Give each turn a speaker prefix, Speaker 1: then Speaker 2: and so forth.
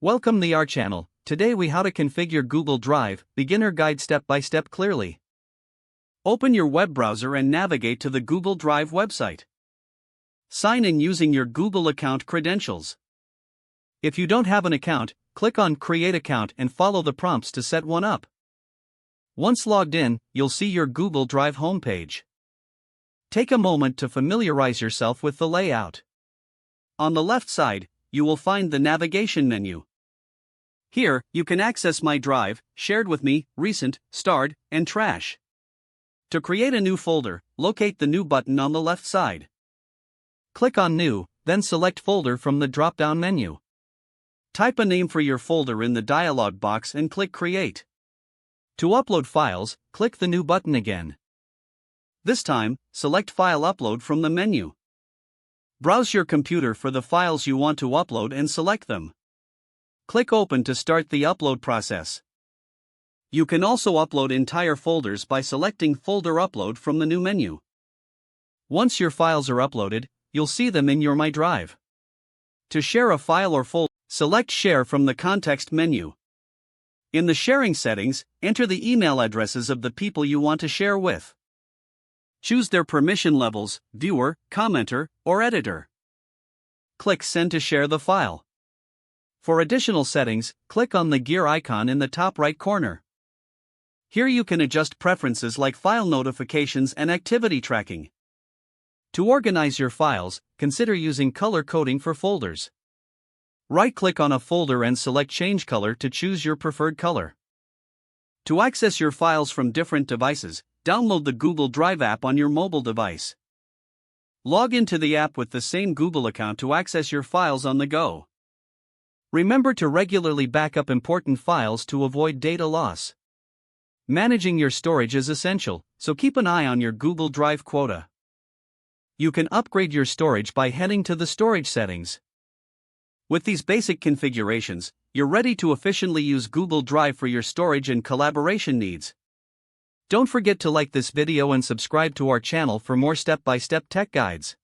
Speaker 1: Welcome to our channel. Today we how to configure Google Drive, beginner guide step by step clearly. Open your web browser and navigate to the Google Drive website. Sign in using your Google account credentials. If you don't have an account, click on Create Account and follow the prompts to set one up. Once logged in, you'll see your Google Drive homepage. Take a moment to familiarize yourself with the layout. On the left side, you will find the navigation menu. Here, you can access My Drive, Shared with Me, Recent, Starred, and Trash. To create a new folder, locate the New button on the left side. Click on New, then select Folder from the drop-down menu. Type a name for your folder in the dialog box and click Create. To upload files, click the New button again. This time, select File Upload from the menu. Browse your computer for the files you want to upload and select them. Click Open to start the upload process. You can also upload entire folders by selecting Folder Upload from the new menu. Once your files are uploaded, you'll see them in your My Drive. To share a file or folder, select Share from the context menu. In the sharing settings, enter the email addresses of the people you want to share with. Choose their permission levels, viewer, commenter, or editor. Click Send to share the file. For additional settings, click on the gear icon in the top right corner. Here you can adjust preferences like file notifications and activity tracking. To organize your files, consider using color coding for folders. Right-click on a folder and select Change Color to choose your preferred color. To access your files from different devices, download the Google Drive app on your mobile device. Log into the app with the same Google account to access your files on the go. Remember to regularly back up important files to avoid data loss. Managing your storage is essential, so keep an eye on your Google Drive quota. You can upgrade your storage by heading to the storage settings. With these basic configurations, you're ready to efficiently use Google Drive for your storage and collaboration needs. Don't forget to like this video and subscribe to our channel for more step-by-step tech guides.